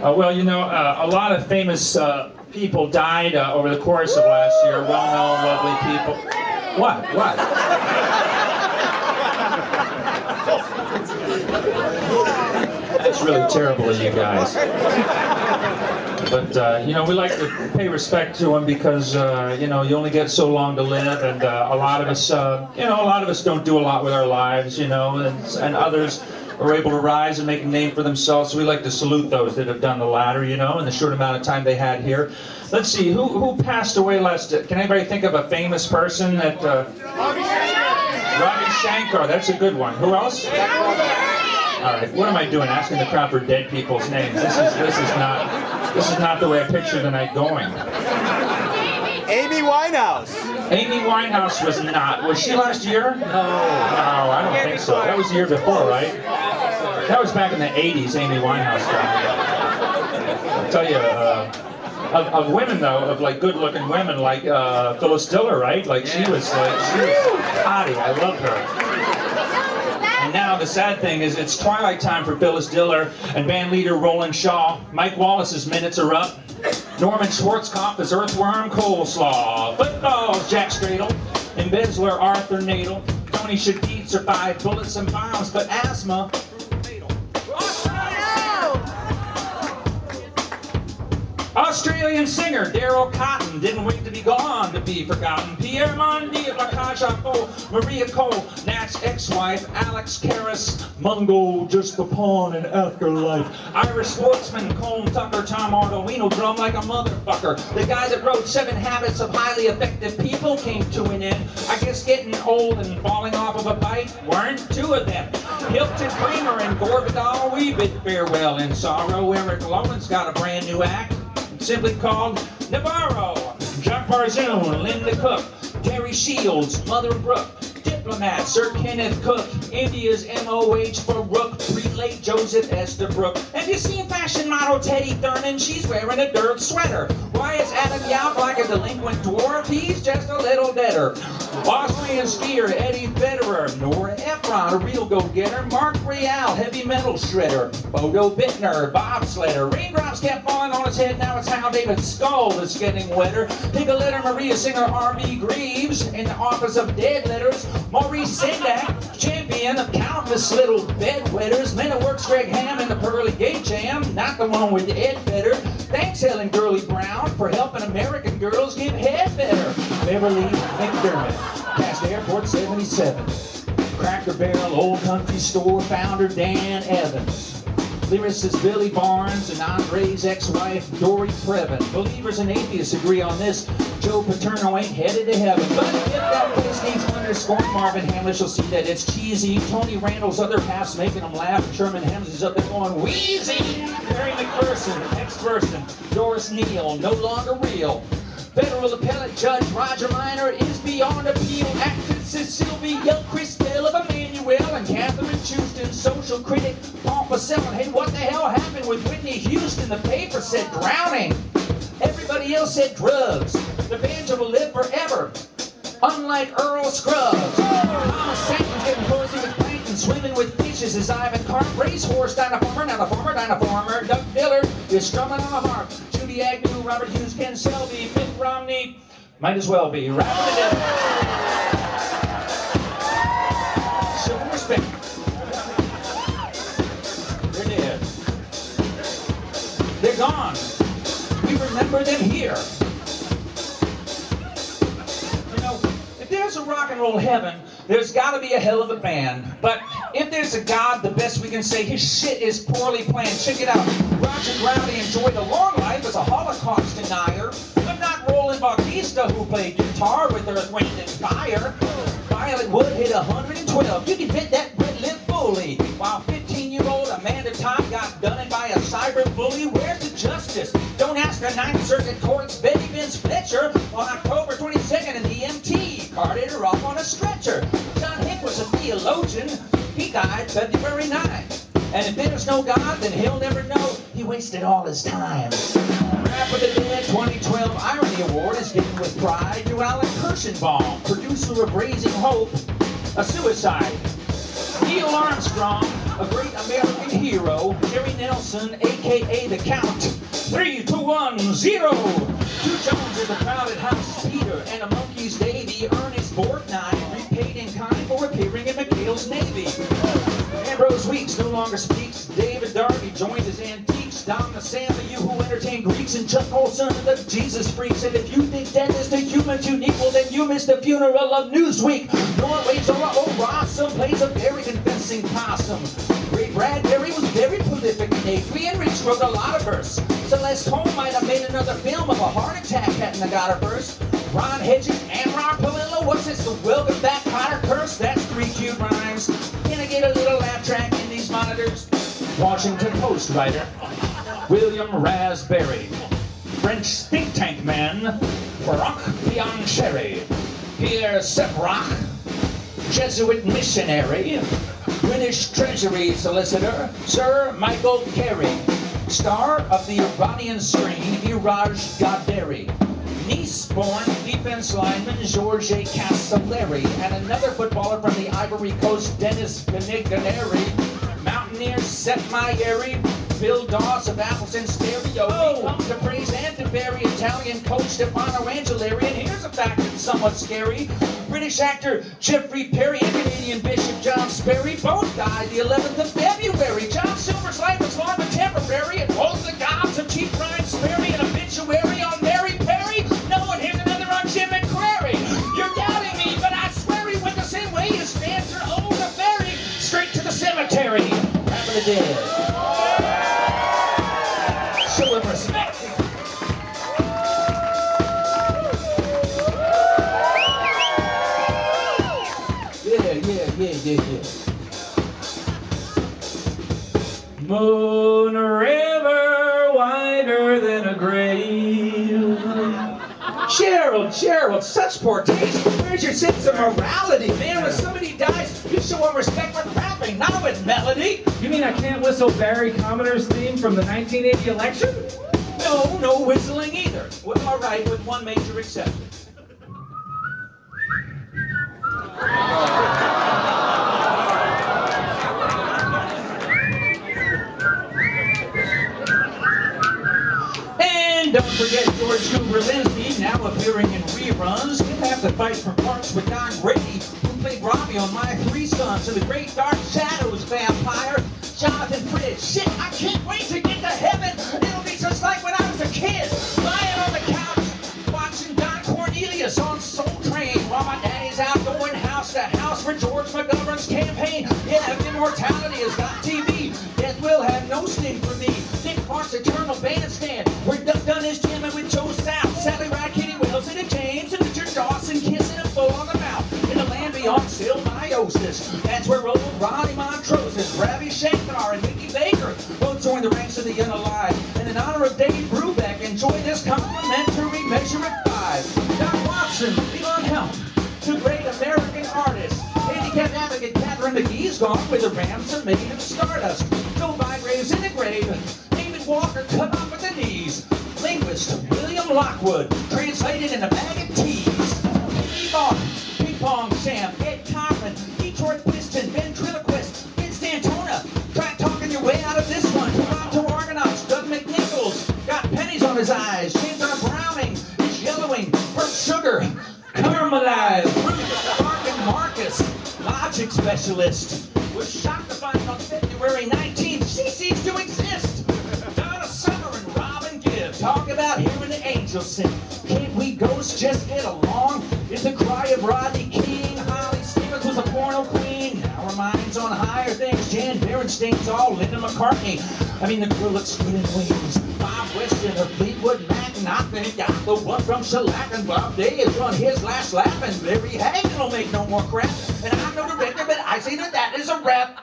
Well, you know, a lot of famous people died over the course of last year. Well-known, lovely people. What? What? That's really terrible of you guys. But, you know, we like to pay respect to them because, you know, you only get so long to live, and a lot of us, you know, a lot of us don't do a lot with our lives, you know, and others are able to rise and make a name for themselves. So we like to salute those that have done the latter, you know, in the short amount of time they had here. Let's see, who passed away last? Can anybody think of a famous person that? Robbie Shankar, that's a good one. Who else? All right, what am I doing? Asking the crowd for dead people's names. This is not the way I picture the night going. Amy Winehouse. Amy Winehouse was not. Was she last year? No, I don't think so. That was the year before, right? That was back in the 80s, Amy Winehouse died. I'll tell you, of women though, of like good-looking women, like Phyllis Diller, right? Like she was hottie. I loved her. And now the sad thing is it's twilight time for Phyllis Diller and band leader Roland Shaw. Mike Wallace's minutes are up. Norman Schwarzkopf is Earthworm Coleslaw. Football's Jack Stradle. Embezzler Arthur Nadel. Tony Shadid survived bullets and bombs, but asthma fatal. Australian singer Daryl Cotton didn't wait to be gone to be forgotten. Pierre Mondi of La Cage aux Folles, Maria Cole, Nat's ex-wife, Alex Karras, Mungo, just a pawn in afterlife. Irish sportsman Colm Tucker, Tom Arduino, drum like a motherfucker. The guy that wrote 7 Habits of Highly Effective People came to an end. I guess getting old and falling off of a bike weren't 2 of them. Hilton Kramer and Gore Vidal, we bid farewell in sorrow. Eric Lowen's got a brand new act, simply called Navarro. Jacques Barzoon, Linda Cook, Terry Shields, Mother Brooke, Diplomat, Sir Kenneth Cook, India's M.O.H. Farouk, Prelate Joseph Estabrook. Have you seen fashion model Teddy Thurman? She's wearing a dirt sweater. Why is Adam Yauch like a delinquent dwarf? He's just a little deader. Austrian skier Eddie Federer, Nora Ephron, a real go-getter, Mark Real, heavy metal shredder, Bodo Bittner, bobsledder. Raindrops kept falling on his head, now it's Hal David's skull that's getting wetter. Take a letter, Maria singer R.B. Greaves, in the office of dead letters. Maurice Sendak, champion of countless little bedwetters. Men at Work's Greg Ham in the Pearly Gate Jam, not the one with Ed Vedder. Thanks Helen Gurley Brown for helping American girls get head better. Beverly McDermott, past Airport 77. Cracker Barrel, Old Country Store founder Dan Evans. Lyricist Billy Barnes and Andre's ex-wife Dory Previn. Believers and atheists agree on this. Joe Paterno ain't headed to heaven. But if that place needs underscore, Marvin Hamlish will see that it's cheesy. Tony Randall's other half's making him laugh. And Sherman Hems is up there going wheezy. Mary McPherson, ex-person. Doris Neal, no longer real. Federal appellate judge Roger Minor is beyond appeal. Actresses Sylvia Christel of Emmanuel and Catherine Houston, social critic Paul Pacella. Hey, what the hell happened with Whitney Houston? The paper said drowning. Everybody else said drugs. The banjo will live forever, unlike Earl Scruggs. Thomas Sankey's getting cozy with plankton, swimming with fishes as Ivan Carp. Racehorse, dinoformer, not a farmer, dinoformer. Doug Diller is strumming on a harp. Judy Agnew, Robert Hughes, Ken Selby, Mitt Romney, might as well be rapping it down. Civil respect. They're dead. They're gone. We remember them here. You know, if there's a rock and roll heaven, there's got to be a hell of a band. But if there's a God, the best we can say, his shit is poorly planned. Check it out. Roger Growdy enjoyed a long life as a Holocaust denier, but not Roland Bautista, who played guitar with Earth, Wind, and Fire. Violet Wood hit 112. You can fit that red lip fully. While 15-year-old Amanda Todd got done by a cyber bully. Where's the justice? Don't ask the Ninth Circuit Court's Betty Vince Fletcher. On October 22nd, an EMT carted her off on a stretcher. John Hick was a theologian. He died February 9th. And if there's no God, then he'll never know he wasted all his time. Rap of the Dead 2012 Irony Award is given with pride to Alan Kirshenbaum, producer of Raising Hope, a suicide. Neil Armstrong, a great American hero, Harry Nelson, a.k.a. the Count. 3, 2, 1, 0. 2 Jones is a crowded house, Peter, and a monkey's Davy. Ernest Borgnine, repaid in kind for appearing in McHale's Navy. Ambrose Weeks no longer speaks. David Darby joined his antiques. Dom Nassama, you who entertain Greeks, and Chuck Olson, the Jesus freaks. And if you think death is to humans unique, well then you missed the funeral of Newsweek. Norway's Zora O'Rossum plays a very convincing possum. Ray Bradbury was very prolific. Adrian Rich wrote a lot of verse. Celeste Holm might have made another film of a heart attack hadn't have got her verse. Ron Hedges and Ron Palillo, what's this? The Welcome Back Potter curse? That's 3 cute rhymes. Can I get a little laugh track in these monitors? Washington Post writer William Raspberry. French think tank man Franck Biancheri. Pierre Seprak, Jesuit missionary. British Treasury solicitor Sir Michael Carey. Star of the Iranian screen Iraj Gaderi. Nice-born defense lineman Georges Castellari, and another footballer from the Ivory Coast, Dennis Benigari. Mountaineer Seth Maieri, Bill Dawes of Appleton Stereo. He comes to praise and to bury Italian coach Stefano Angelari. And here's a fact that's somewhat scary. British actor Jeffrey Perry and Canadian Bishop John Sperry both died the 11th of February. John Silver's life was long but temporary. And woes the gods of cheap crime Sperry, an obituary on Mary Perry. No one hears another on Jim McCrary. You're doubting me, but I swear he went the same way as Spencer owned a ferry. Straight to the cemetery. Rap of the dead. Show him respect. Yeah. Moon River, wider than a grave. Gerald, such poor taste. Where's your sense of morality, man? When somebody dies, you show them respect with rapping, not with melody. You mean I can't whistle Barry Commoner's theme from the 1980 election? No whistling either. Well, all right, with one major exception. And don't forget George Cooper-Lindsey, now appearing in reruns. He'll have to fight for parts with Don Grady, who played Robbie on My Three Sons, and the Great Dark Shadows vampire, Jonathan Fritz. Shit, I can't wait to get to heaven. It'll be just like when I was a kid, lying on the couch, watching Don Cornelius on Soul Train, while my daddy's out going house to house for George McGovern's campaign. Yeah, if immortality is not TV, death will have no sting for me. Nick Park's eternal bandstand, where Duck Dunn is jamming with Joe South, Sally Ride, Kitty Wells, and James, and Richard Dawson kissing him full on the mouth. In the land beyond symbiosis, that's where old Ronnie Montrose is. Ravi Shankar and Mickey Baker both join the ranks of the unalive. And in honor of Dave Brubeck, enjoy this complimentary measure at 5. Doc Watson, Elon Helm, two great American artists. Handicapped advocate Catherine McGee's gone with the Rams made of stardust. Joe Bygrave's in the grave. David Walker cut off at the knees. Linguist William Lockwood translated in a bag of teas. Steve Austin, Ping Pong Sam, Ed Conklin, Detroit Piston, Ventriloquist, Vince D'Antona. Try talking your way out of this one. Toronto Argonauts, Doug McNichols, got pennies on his eyes. James R. Browning is yellowing. Burt Sugar, caramelized. Bruce Larkin Marcus, logic specialist, was shocked to find on February 19th she ceased to exist. Donna Summer and Robin Gibb talk about hearing the angels sing. Can't we ghosts just get along? Is the cry of Rodney King. Holly Stevens was a porno queen. Now her mind's on higher things. Jan Berenstein's all Linda McCartney. I mean, the girl looks skin and wings. Bob Weston of Fleetwood Mac. Not that got the one from Shellac. And Bob Day is on his last lap. And Larry Hagen will make no more crap. And I'm no director, but I say that is a rap.